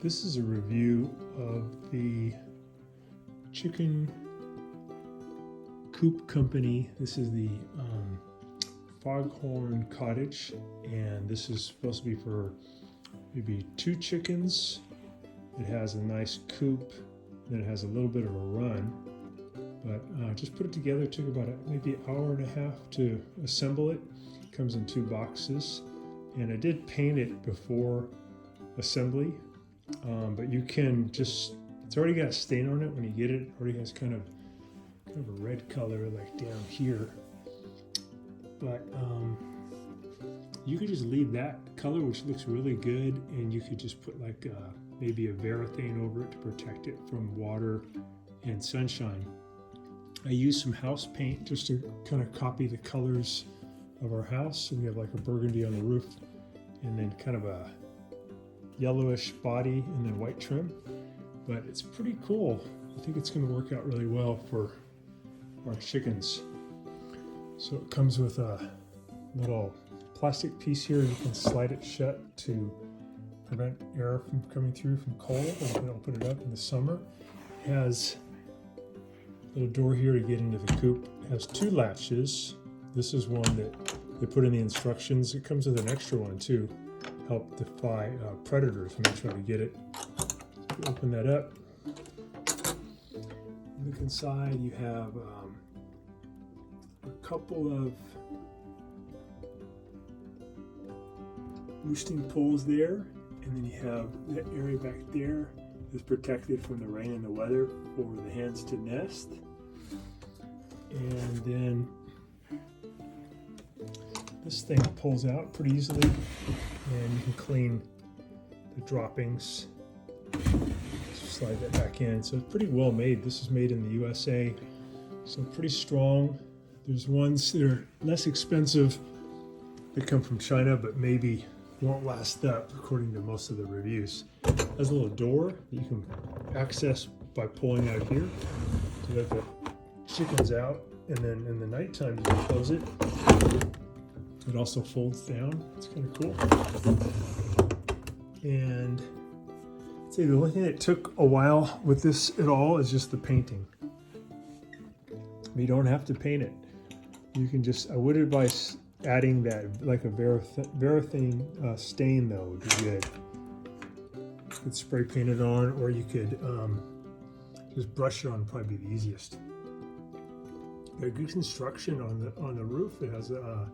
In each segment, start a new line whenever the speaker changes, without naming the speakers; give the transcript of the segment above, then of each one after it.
This is a review of the chicken Coop company. This is the Foghorn Cottage, and this is supposed to be for maybe 2 chickens. It has a nice coop, then it has a little bit of a run, but just put it together. It took about maybe an hour and a half to assemble it. It comes in 2 boxes, and I did paint it before assembly, but you can just, it's already got a stain on it when you get it. It already has kind of a red color like down here, but you could just leave that color, which looks really good, and you could just put like maybe a Varathane over it to protect it from water and sunshine. I used some house paint just to kind of copy the colors of our house. So we have like a burgundy on the roof, and then kind of a yellowish body, and then white trim. But it's pretty cool. I think it's going to work out really well for our chickens. So it comes with a little plastic piece here. You can slide it shut to prevent air from coming through from cold, and you can open it up in the summer. It has a little door here to get into the coop. It has 2 latches. This is one that they put in the instructions. It comes with an extra one too, help defy predators when they try to get it. You open that up. Look inside. You have a couple of roosting poles there, and then you have that area back there is protected from the rain and the weather for the hens to nest. And then this thing pulls out pretty easily, and you can clean the droppings. Slide that back in. So it's pretty well made. This is made in the USA, so pretty strong. There's ones that are less expensive that come from China, but maybe won't last up according to most of the reviews. It has a little door that you can access by pulling out here to let the chickens out, and then in the nighttime you can close it. It also folds down. It's kind of cool. And I'd say the only thing that took a while with this at all is just the painting. You don't have to paint it. You can just, I would advise adding that, like a Varathane stain though would be good. You could spray paint it on, or you could just brush it on, probably be the easiest. Got good construction on the roof. It has a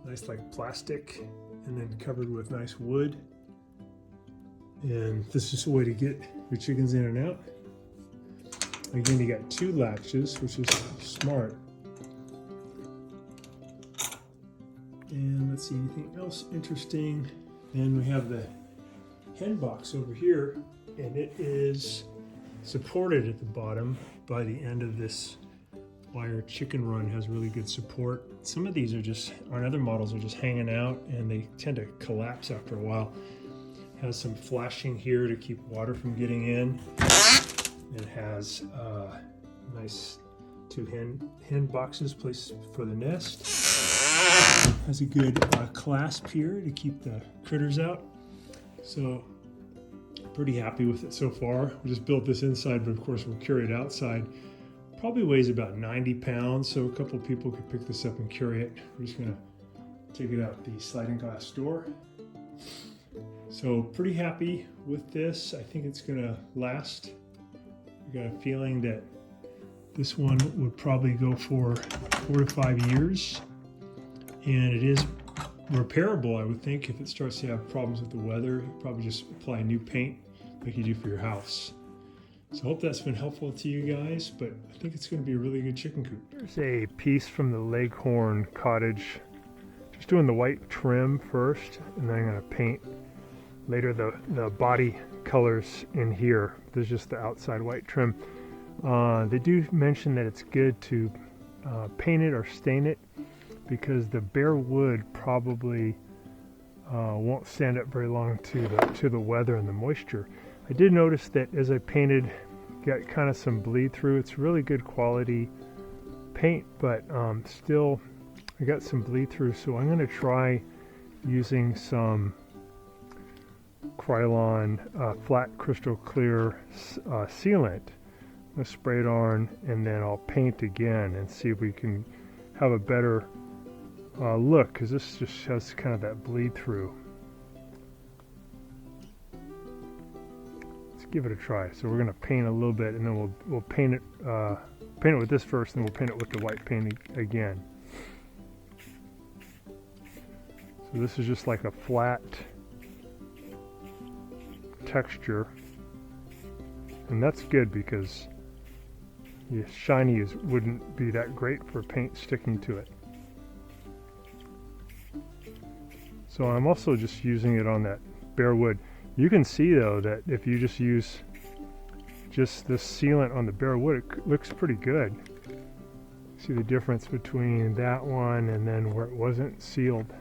nice like plastic, and then covered with nice wood. And this is a way to get your chickens in and out. Again, you got 2 latches, which is smart. And let's see, anything else interesting? And we have the hen box over here, and it is supported at the bottom by the end of this wire. Chicken run has really good support. Some of these are just, on other models, are just hanging out, and they tend to collapse after a while. It has some flashing here to keep water from getting in. It has nice 2 hen boxes placed for the nest. Has a good clasp here to keep the critters out. So pretty happy with it so far. We just built this inside, but of course we'll carry it outside. Probably weighs about 90 pounds, so a couple of people could pick this up and carry it. We're just gonna take it out the sliding glass door. So pretty happy with this. I think it's gonna last. I got a feeling that this one would probably go for 4 to 5 years. And it is repairable, I would think. If it starts to have problems with the weather, you probably just apply new paint like you do for your house. So I hope that's been helpful to you guys, but I think it's going to be a really good chicken coop. Here's a piece from the Leghorn Cottage. Just doing the white trim first, and then I'm going to paint later the body colors in here. There's just the outside white trim. They do mention that it's good to paint it or stain it, because the bare wood probably won't stand up very long to the weather and the moisture. I did notice that as I painted, got kind of some bleed through. It's really good quality paint, but still I got some bleed through. So I'm going to try using some Krylon flat crystal clear sealant. I'll spray it on, and then I'll paint again and see if we can have a better look, because this just has kind of that bleed through. Let's give it a try. So we're going to paint a little bit, and then we'll paint it with this first, and we'll paint it with the white paint again. So this is just like a flat texture, and that's good because the shiny wouldn't be that great for paint sticking to it. So I'm also just using it on that bare wood. You can see though that if you just use just this sealant on the bare wood, it looks pretty good. See the difference between that one and then where it wasn't sealed.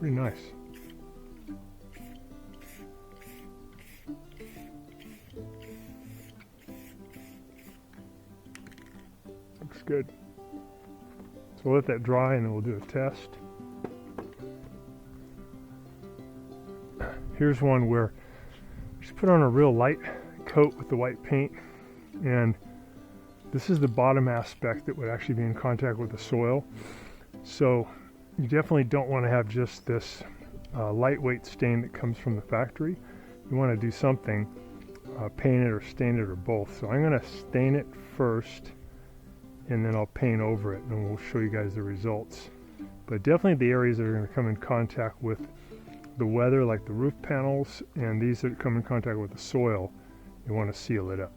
Pretty nice. Looks good. So we'll let that dry and then we'll do a test. Here's one where just put on a real light coat with the white paint, and this is the bottom aspect that would actually be in contact with the soil. So you definitely don't want to have just this lightweight stain that comes from the factory. You want to do something, paint it or stain it or both. So I'm going to stain it first, and then I'll paint over it, and we'll show you guys the results. But definitely the areas that are going to come in contact with the weather, like the roof panels, and these that come in contact with the soil, you want to seal it up.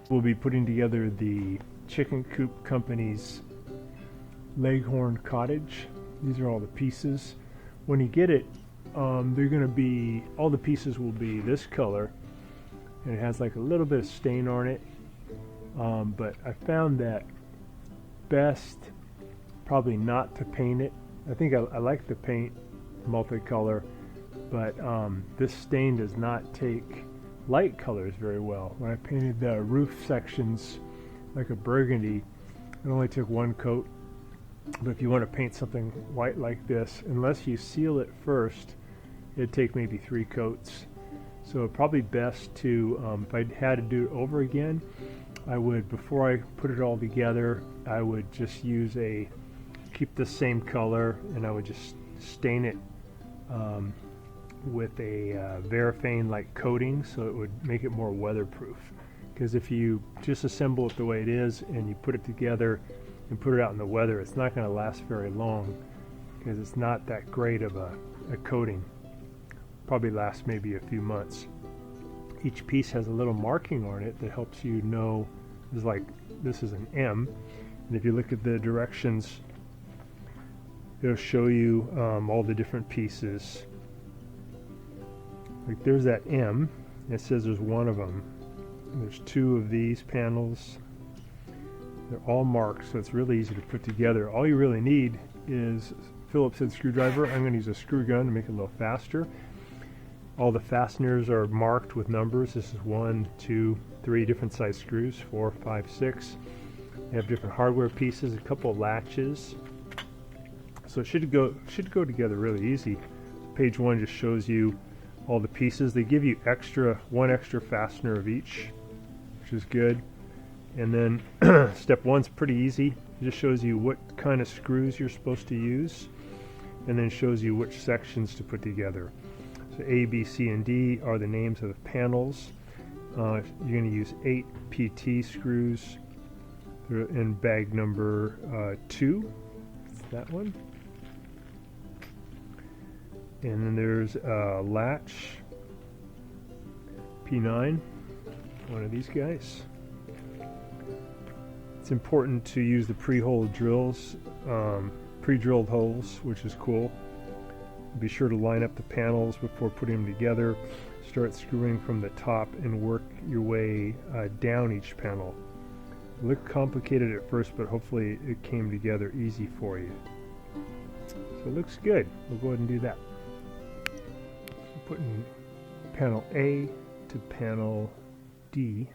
We'll be putting together the Chicken Coop Company's Leghorn Cottage. These are all the pieces. When you get it, they're going to be, all the pieces will be this color, and it has like a little bit of stain on it. But I found that best probably not to paint it. I think I like the paint multicolor, but this stain does not take light colors very well. When I painted the roof sections like a burgundy, it only took one coat. But if you want to paint something white like this, unless you seal it first, it'd take maybe 3 coats. So probably best to, if I had to do it over again, I would, before I put it all together, I would just use keep the same color, and I would just stain it with a Varaphane like coating, so it would make it more weatherproof. Because if you just assemble it the way it is and you put it together and put it out in the weather, it's not going to last very long because it's not that great of a coating. Probably lasts maybe a few months. Each piece has a little marking on it that helps you know, is like this is an M, and if you look at the directions, it'll show you all the different pieces. Like there's that M, and it says there's one of them. There's 2 of these panels. They're all marked, so it's really easy to put together. All you really need is Phillips head screwdriver. I'm going to use a screw gun to make it a little faster. All the fasteners are marked with numbers. This is 1, 2, 3 different size screws, 4, 5, 6. They have different hardware pieces, a couple of latches. So it should go together really easy. Page 1 just shows you all the pieces. They give you one extra fastener of each, which is good. And then step 1's pretty easy. It just shows you what kind of screws you're supposed to use, and then shows you which sections to put together. So A, B, C, and D are the names of the panels. You're going to use 8 PT screws. They're in bag number 2. It's that one. And then there's a latch, P9, one of these guys. It's important to use the pre-drilled holes, which is cool. Be sure to line up the panels before putting them together. Start screwing from the top and work your way down each panel. It looked complicated at first, but hopefully it came together easy for you. So it looks good. We'll go ahead and do that. I'm putting panel A to panel D.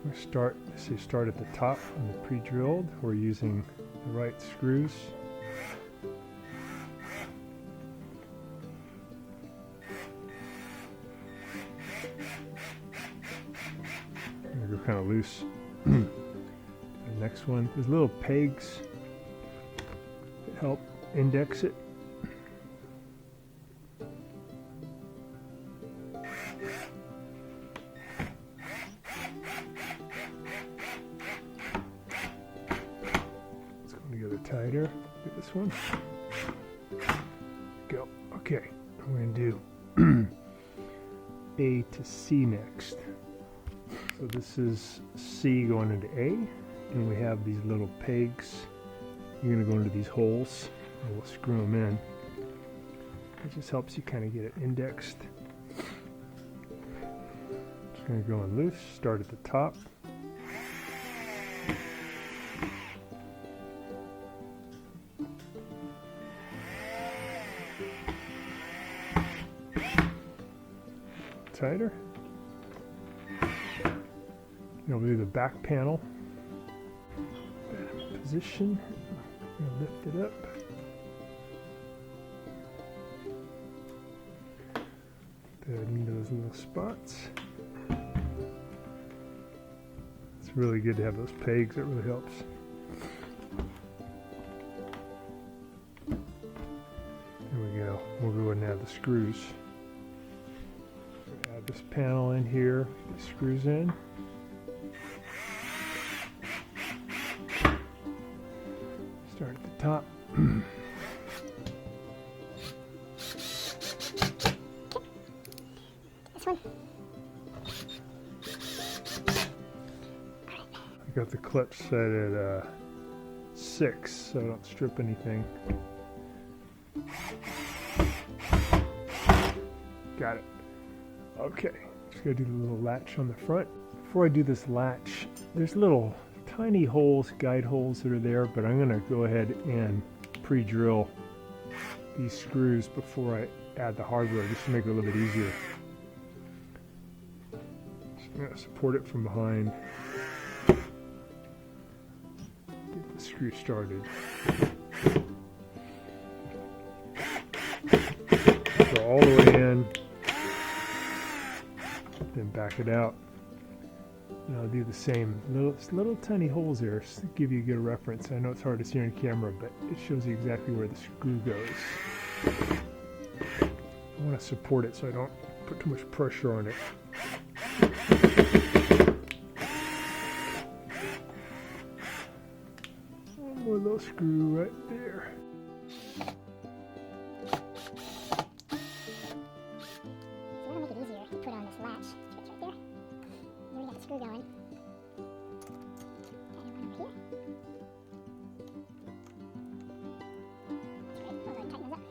We'll start at the top on the pre-drilled. We're using the right screws. I'm gonna go kind of loose. The next one, there's little pegs that help index it. It's going together tighter. Get this one. Go. Okay, we're going to do A to C next. So this is C going into A, and we have these little pegs. You're going to go into these holes, and we'll screw them in. It just helps you kind of get it indexed. Just going to go in loose, start at the top. Tighter. We'll do the back panel. Position. I'm going to lift it up. Put it into those little spots. It's really good to have those pegs. It really helps. There we go. We'll go ahead and add the screws. Add this panel in here. These screws in. Start at the top.
This one.
I got the clutch set at 6, so I don't strip anything. Got it. Okay, just gotta do the little latch on the front. Before I do this latch, there's little tiny holes, guide holes that are there, but I'm going to go ahead and pre-drill these screws before I add the hardware, just to make it a little bit easier. So I'm going to support it from behind. Get the screw started. Go all the way in, then back it out. And I'll do the same. Little tiny holes there, just to give you a good reference. I know it's hard to see on camera, but it shows you exactly where the screw goes. I want to support it so I don't put too much pressure on it. One more little screw right there.
So that'll make it easier to put on this latch. It's right there. Then we got the screw going. And one over here. That's great. We'll go ahead and tighten those up.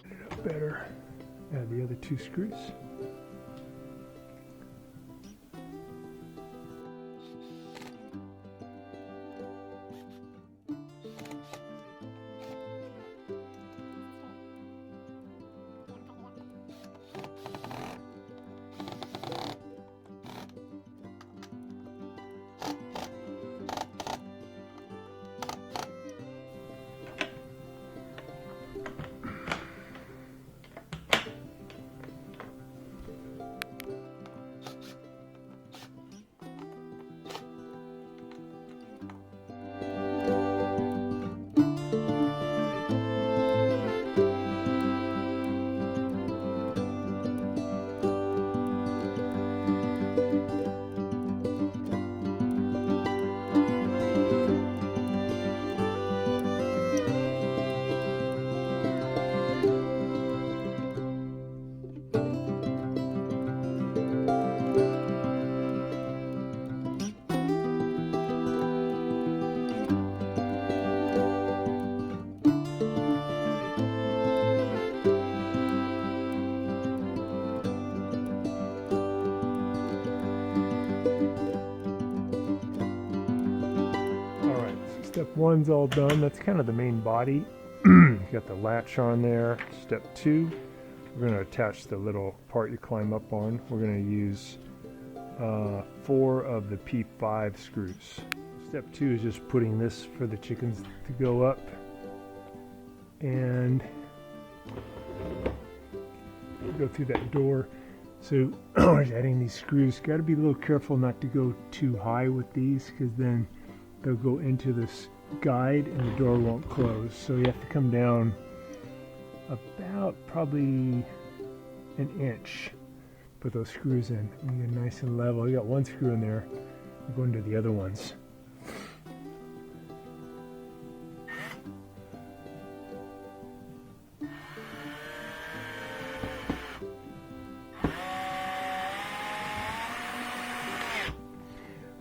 Get it up better. Add the other 2 screws. Step 1's all done. That's kind of the main body. You got the latch on there. Step 2, we're going to attach the little part you climb up on. We're going to use 4 of the P5 screws. Step 2 is just putting this for the chickens to go up, and go through that door. So we're adding these screws. Got to be a little careful not to go too high with these, because then they'll go into this guide and the door won't close. So you have to come down about probably an inch. Put those screws in. And get nice and level. You got one screw in there. We're going to the other ones.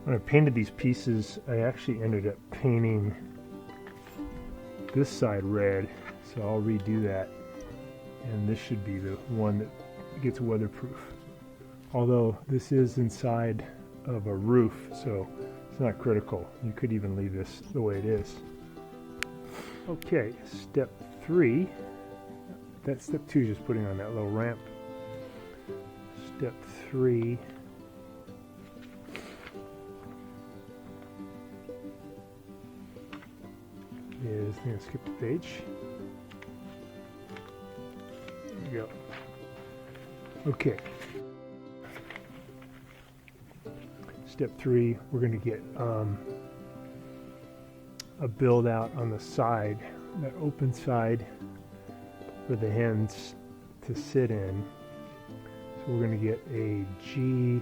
When I painted these pieces, I actually ended up painting this side red, so I'll redo that, and this should be the one that gets weatherproof. Although this is inside of a roof, so it's not critical. You could even leave this the way it is. Okay, step 3. That's step 2, just putting on that little ramp. Step 3. Is, I'm going to skip the page. There we go. Okay. Step 3, we're going to get a build out on the side, that open side for the hens to sit in. So we're going to get a G, an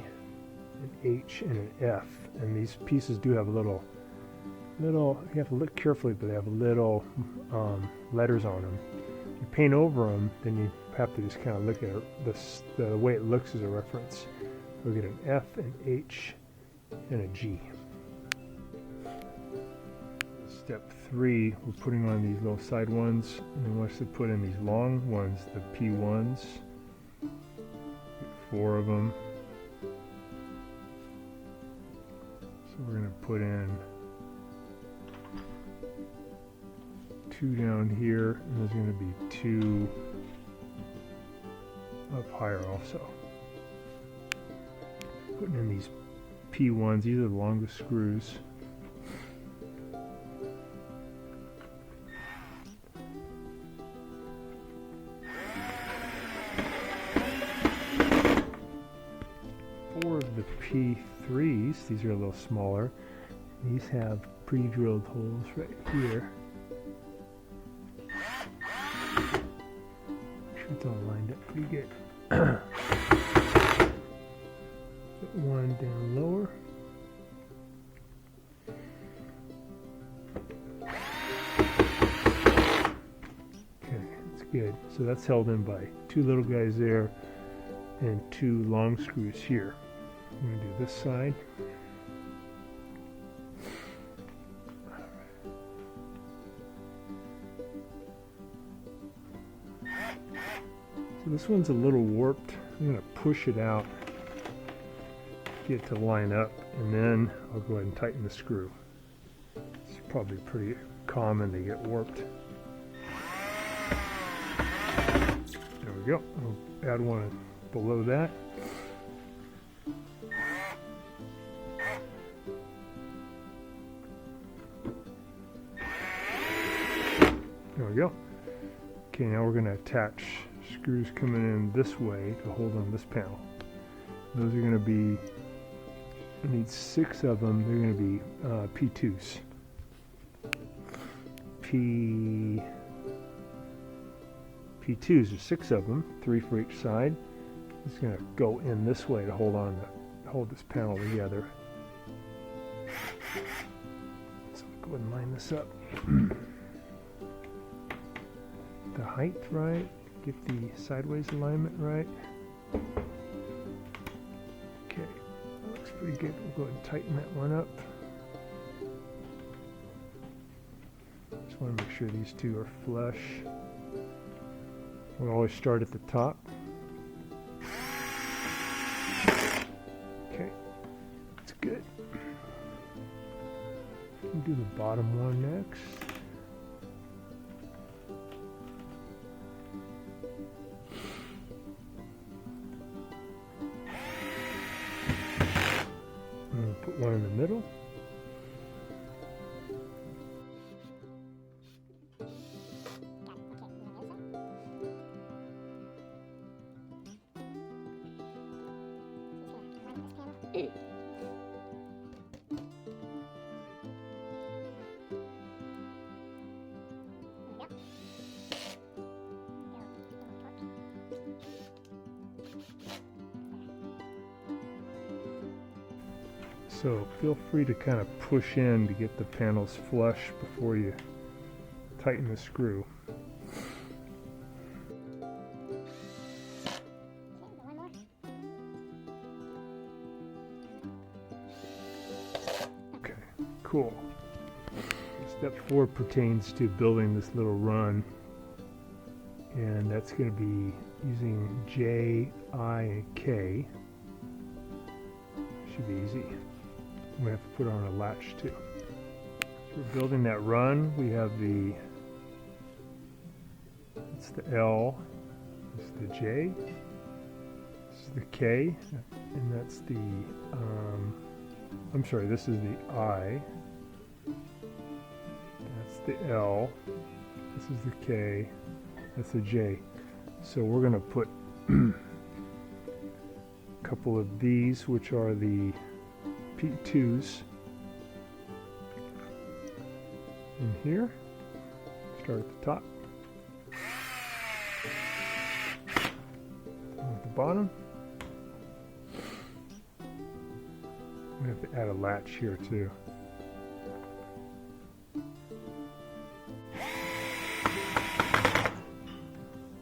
H, and an F. And these pieces do have a little, you have to look carefully, but they have little letters on them. If you paint over them, then you have to just kind of look at it, the way it looks as a reference. We'll get an F, an H, and a G. Step 3, we're putting on these little side ones, and then once we put in these long ones, the P1s, get 4 of them. So we're going to put in 2 down here, and there's going to be 2 up higher also. Putting in these P1s, these are the longest screws. Four of the P3s, these are a little smaller. These have pre-drilled holes right here. It's all lined up pretty good. Put one down lower. Okay, that's good. So that's held in by 2 little guys there and 2 long screws here. I'm going to do this side. So this one's a little warped. I'm going to push it out, get it to line up, and then I'll go ahead and tighten the screw. It's probably pretty common to get warped. There we go. I'll add one below that. There we go. Okay, now we're going to attach screws coming in this way to hold on this panel. Those are going to be, I need 6 of them. They're going to be P2s. P2s, there's 6 of them, 3 for each side. It's going to go in this way to hold this panel together. So I'll go ahead and line this up. The height right, get the sideways alignment right. Okay, that looks pretty good. We'll go ahead and tighten that one up. Just want to make sure these 2 are flush. We'll always start at the top. Okay, that's good. Do do the bottom one next. I'm going to put one in the middle. So feel free to kind of push in to get the panels flush before you tighten the screw. Okay, cool. Step 4 pertains to building this little run, and that's going to be using J, I, and K. Should be easy. I'm going to have to put on a latch too. So we're building that run. We have it's the L, this is the J, this is the K, and that's the, I'm sorry, this is the I, that's the L, this is the K, that's the J. So we're going to put a couple of these, which are the P2s, in here. Start at the top, at the bottom. We have to add a latch here too.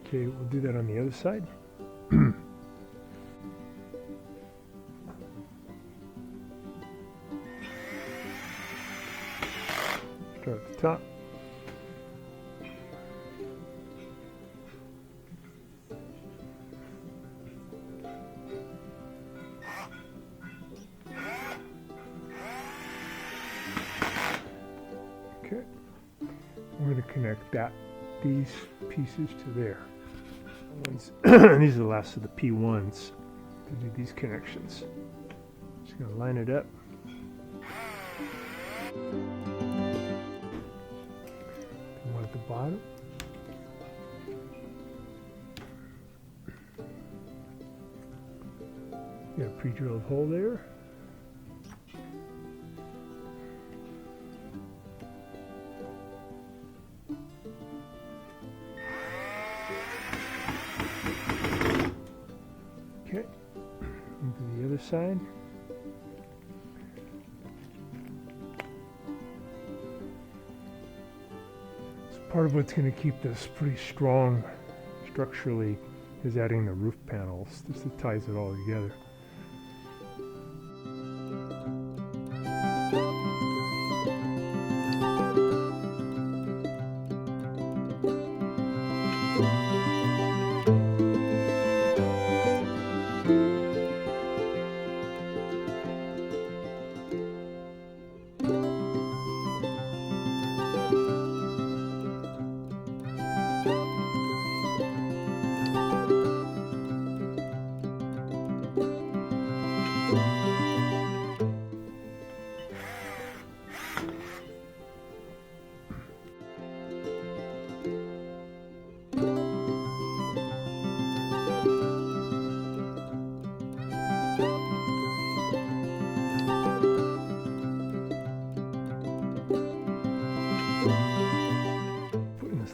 Okay, we'll do that on the other side. Start at the top. Okay, we're going to connect these pieces to there. These are the last of the P1s to do these connections. Just going to line it up. One at the bottom. Got a pre-drilled hole there. Okay, into the other side. So part of what's going to keep this pretty strong structurally is adding the roof panels. This ties it all together.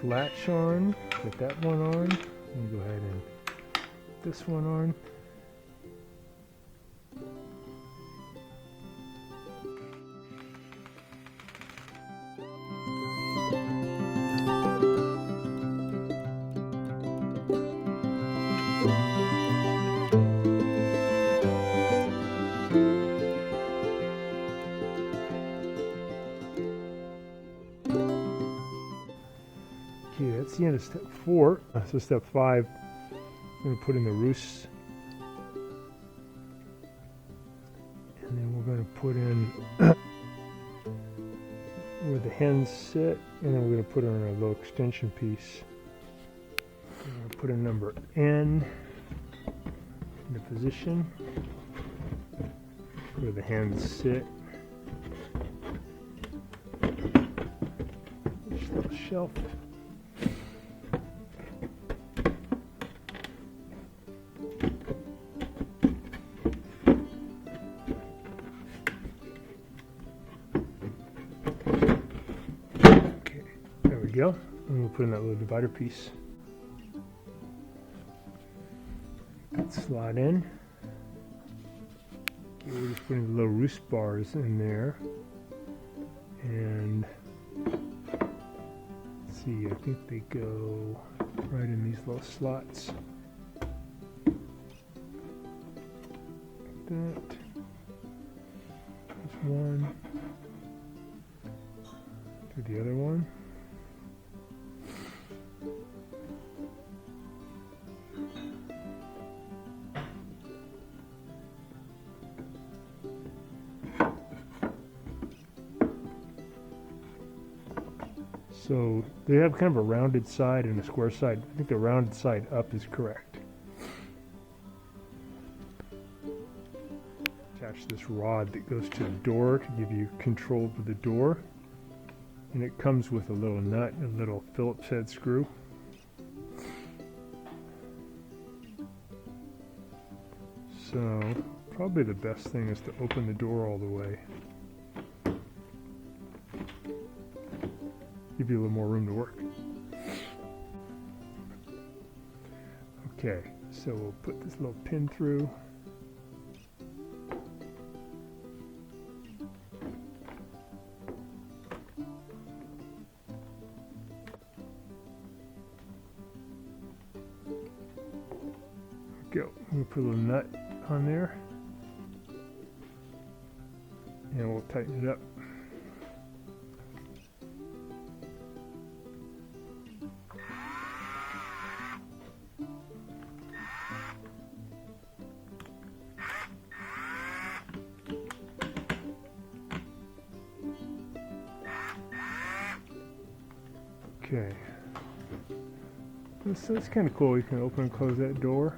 Latch on, put that one on, and go ahead and put this one on. Okay, that's the end of step 4. So step 5, I'm going to put in the roofs. And then we're going to put in where the hens sit, and then we're going to put it on a little extension piece. We're going to put a number N in the position where the hens sit. This little shelf. Okay, there we go. And we'll put in that little divider piece. That slot in. Okay, we're just putting the little roost bars in there. And let's see, I think they go right in these little slots. Like that. There's one. To the other one. So they have kind of a rounded side and a square side. I think the rounded side up is correct. Attach this rod that goes to the door to give you control over the door. And it comes with a little nut and a little Phillips head screw. So probably the best thing is to open the door all the way. Give you a little more room to work. Okay, so we'll put this little pin through. Go. We'll put a little nut on there. And we'll tighten it up. Okay, so it's kind of cool. You can open and close that door.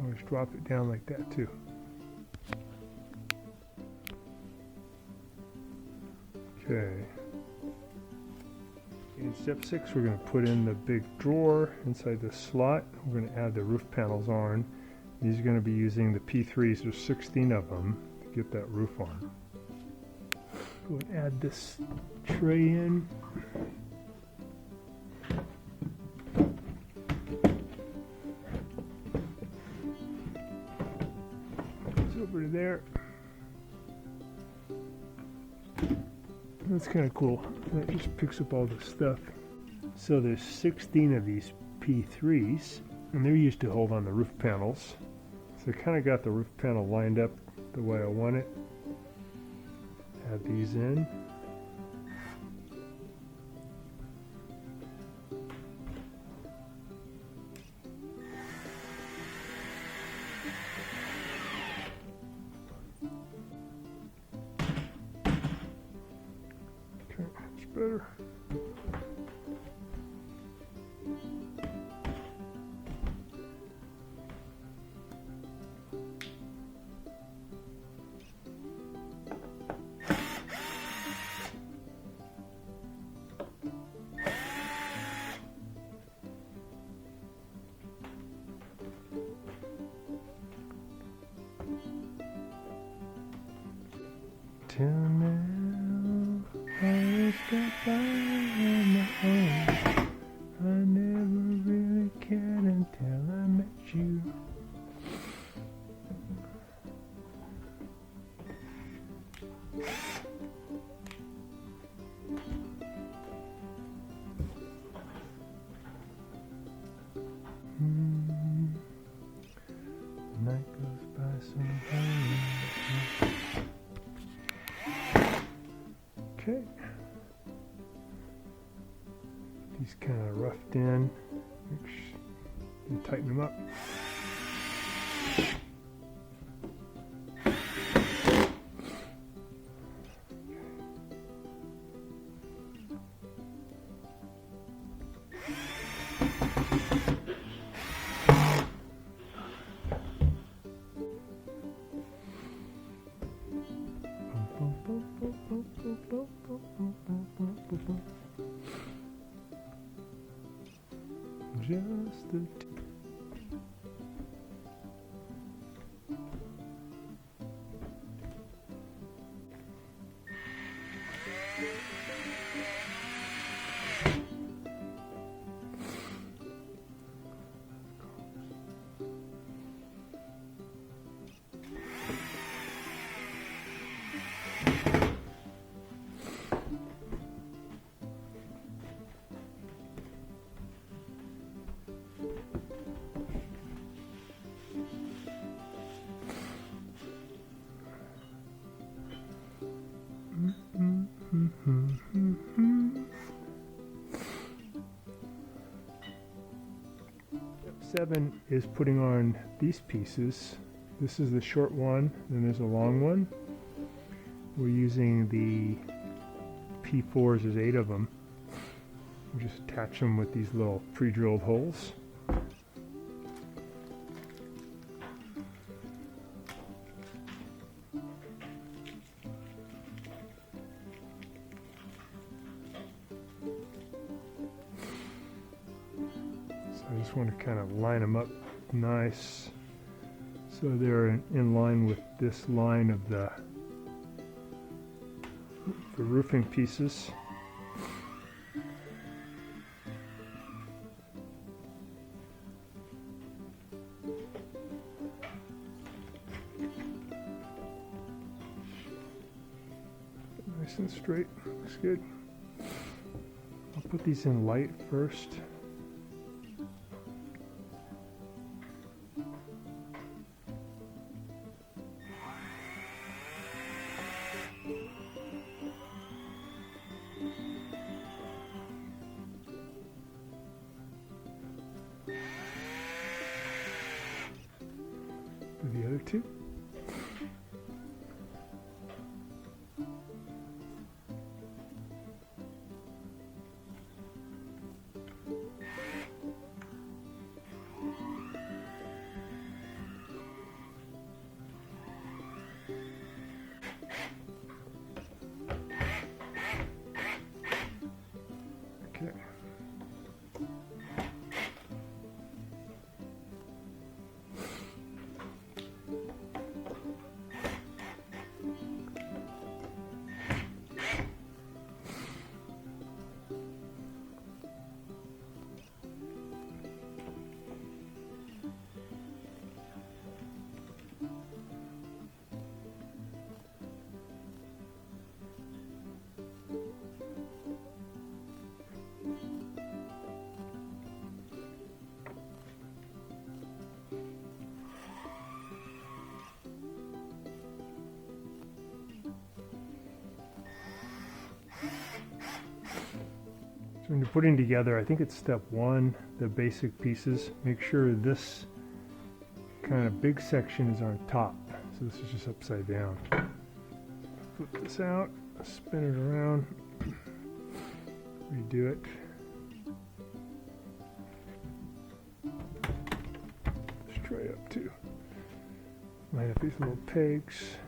Always drop it down like that too. Okay. In step 6, we're going to put in the big drawer inside the slot. We're going to add the roof panels on. These are going to be using the P3s. There's 16 of them to get that roof on. Go and add this tray in. It's over to there. That's kind of cool. That just picks up all the stuff. So there's 16 of these P3s, and they're used to hold on the roof panels. So I kind of got the roof panel lined up the way I want it. Add these in. Okay, that's better. Till now, I just got by on my own. I never really cared until I met you. The night goes by so fast. Okay. These kind of roughed in. And tighten them up. Just the Step 7 is putting on these pieces. This is the short one, then there's a long one. We're using the P4s, there's 8 of them. We just attach them with these little pre-drilled holes. I just want to kind of line them up nice so they're in line with this line of the roofing pieces. Nice and straight, looks good. I'll put these in light first. The other two. Okay. So when you're putting together, I think it's step 1, the basic pieces. Make sure this kind of big section is on top. So this is just upside down. Flip this out, spin it around, redo it. Let's try up too. Line up these little pegs.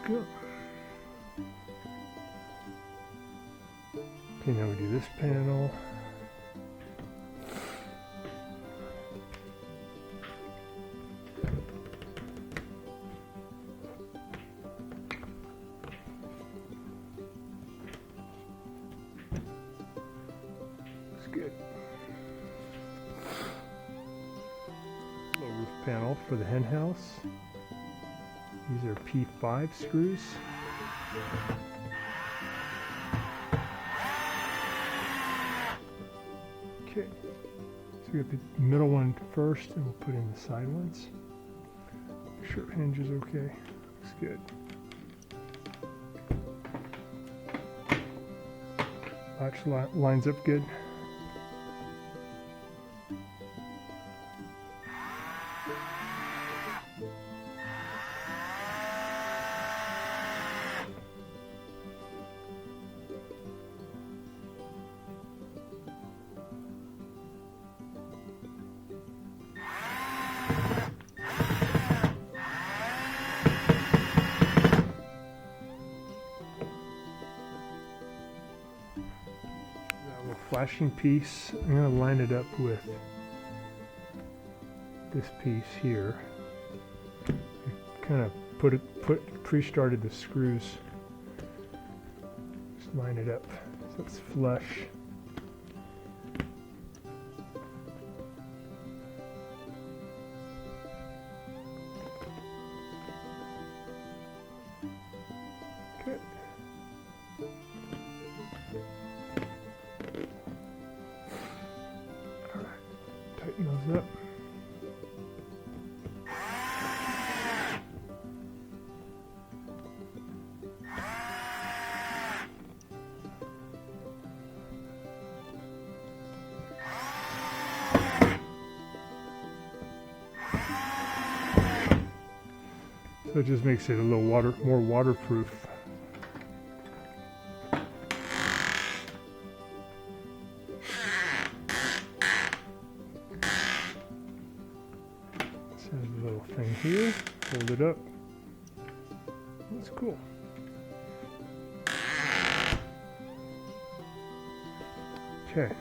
Go. Okay, now we do this panel. It's good. Little roof panel for the hen house. These are P5 screws. Okay, so we got the middle one first, and we'll put in the side ones. Make sure hinge is okay. Looks good. Latch lines up good. Flashing piece, I'm going to line it up with this piece here. Kind of pre-started the screws. Just line it up so it's flush. Okay. Tighten those up. So it just makes it a little more waterproof. A little thing here, hold it up. That's cool. Okay,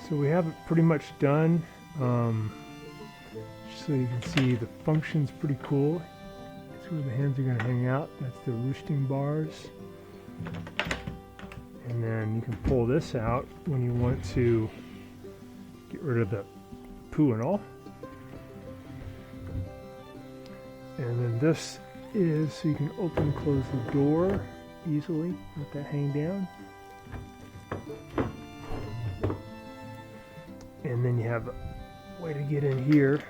so we have it pretty much done. So you can see the function's pretty cool. It's where the hens are going to hang out. That's the roosting bars. And then you can pull this out when you want to get rid of the poo and all. And then this is so you can open and close the door easily, let that hang down. And then you have a way to get in here.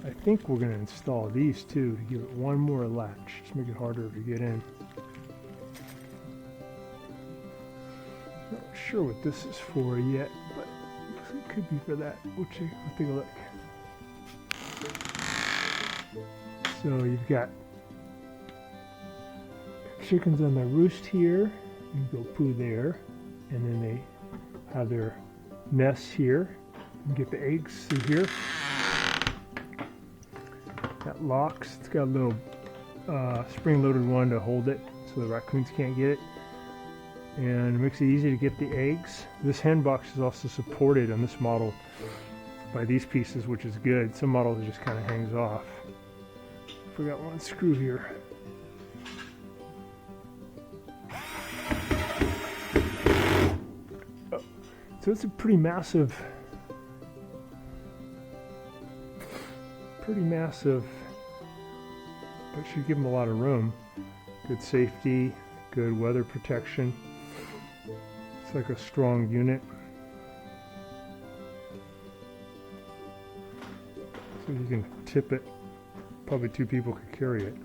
I think we're going to install these too to give it one more latch, just make it harder to get in. Not sure what this is for yet, but it could be for that. We'll take a look. So you've got chickens on the roost here. You go poo there, and then they have their nests here. You get the eggs through here. That locks. It's got a little spring-loaded one to hold it, so the raccoons can't get it. And it makes it easy to get the eggs. This hen box is also supported on this model by these pieces, which is good. Some models it just kind of hangs off. Forgot one screw here. Oh, So it's a pretty massive, but should give them a lot of room. Good safety, good weather protection. It's like a strong unit. So you can tip it. Probably 2 people could carry it.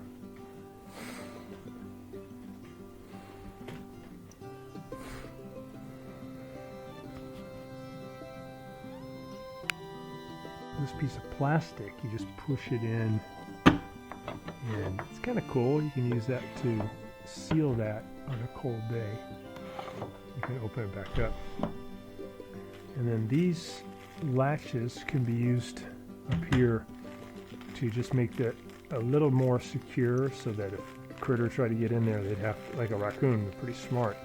This piece of plastic, you just push it in, and it's kind of cool. You can use that to seal that on a cold day. You can open it back up. And then these latches can be used up here to just make that a little more secure, so that if a critter tried to get in there, they'd have, like a raccoon, they're pretty smart,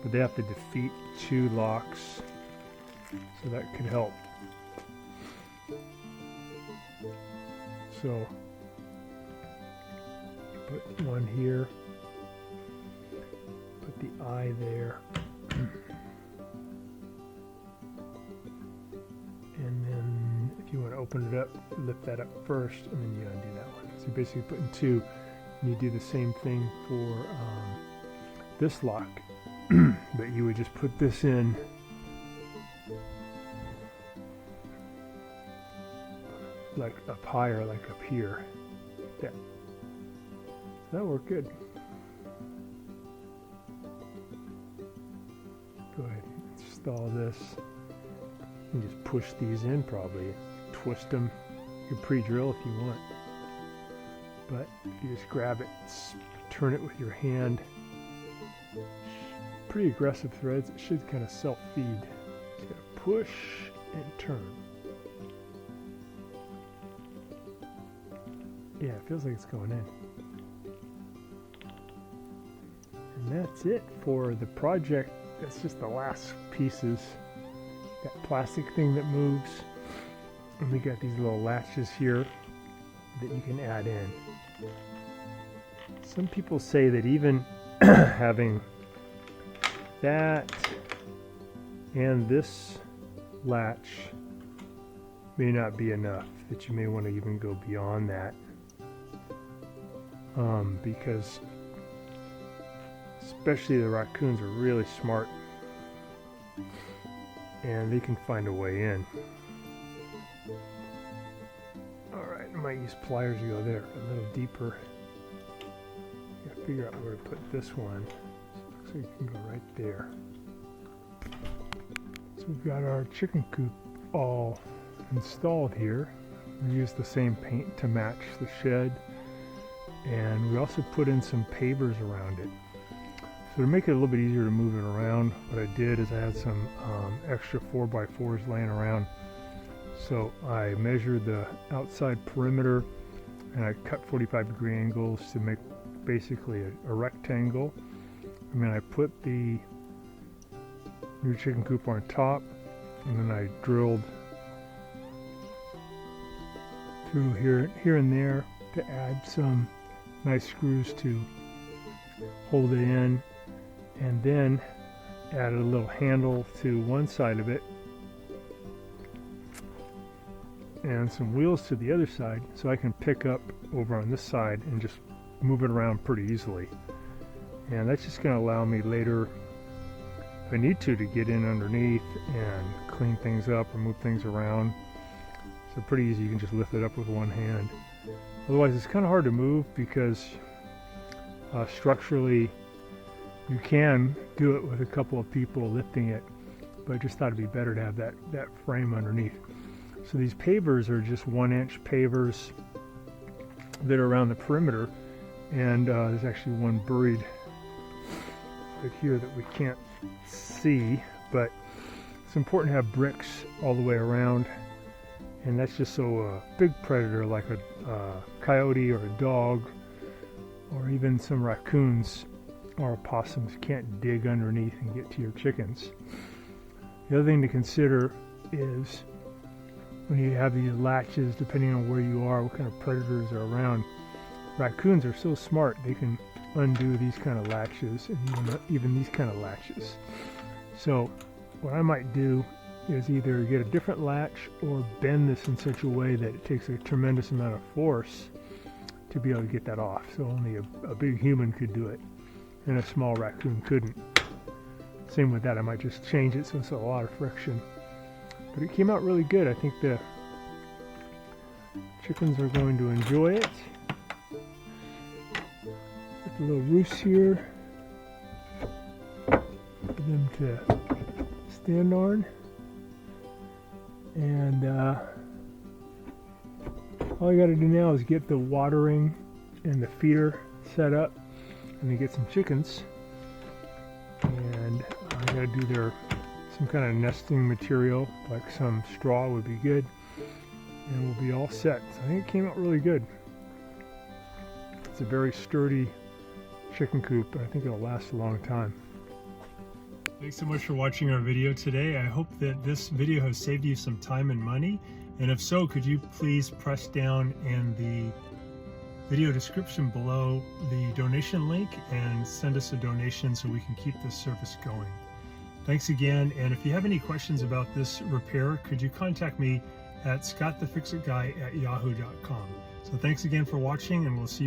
but they have to defeat 2 locks, so that could help. So put one here, put the eye there, and then if you want to open it up, lift that up first, and then you undo that one. So you're basically putting 2, and you do the same thing for this lock, but you would just put this in like up higher, like up here. Yeah. That'll work good. Go ahead and install this. You just push these in probably. Twist them. You can pre-drill if you want. But if you just grab it, turn it with your hand. Pretty aggressive threads. It should kind of self-feed. Just gotta push and turn. Yeah, it feels like it's going in. And that's it for the project. That's just the last pieces. That plastic thing that moves. And we got these little latches here that you can add in. Some people say that even having that and this latch may not be enough, that you may want to even go beyond that. Because especially the raccoons are really smart, and they can find a way in. Alright, I might use pliers to go there a little deeper. Gotta figure out where to put this one. So you can go right there. So we've got our chicken coop all installed here. We used the same paint to match the shed. And we also put in some pavers around it. So to make it a little bit easier to move it around, what I did is I had some extra 4x4s laying around. So I measured the outside perimeter, and I cut 45-degree angles to make basically a rectangle. And then I put the new chicken coop on top, and then I drilled through here and there to add some nice screws to hold it in, and then added a little handle to one side of it and some wheels to the other side, so I can pick up over on this side and just move it around pretty easily. And that's just going to allow me later, if I need to get in underneath and clean things up or move things around. So pretty easy, you can just lift it up with one hand. Otherwise, it's kind of hard to move because structurally you can do it with a couple of people lifting it, but I just thought it'd be better to have that frame underneath. So these pavers are just 1-inch pavers that are around the perimeter, and there's actually one buried right here that we can't see, but it's important to have bricks all the way around. And that's just so a big predator like a coyote or a dog, or even some raccoons or opossums, can't dig underneath and get to your chickens. The other thing to consider is when you have these latches, depending on where you are, what kind of predators are around. Raccoons are so smart, they can undo these kind of latches and even these kind of latches. So what I might do is either get a different latch or bend this in such a way that it takes a tremendous amount of force to be able to get that off. So only a big human could do it, and a small raccoon couldn't. Same with that, I might just change it so it's a lot of friction. But it came out really good. I think the chickens are going to enjoy it. Put the little roost here for them to stand on. And all you got to do now is get the watering and the feeder set up, and then get some chickens. And I got to do some kind of nesting material, like some straw would be good, and we'll be all set. So I think it came out really good. It's a very sturdy chicken coop, and I think it'll last a long time. Thanks so much for watching our video today. I hope that this video has saved you some time and money. And if so, could you please press down in the video description below the donation link and send us a donation so we can keep this service going. Thanks again. And if you have any questions about this repair, could you contact me at scottthefixitguy@yahoo.com. So thanks again for watching, and we'll see you on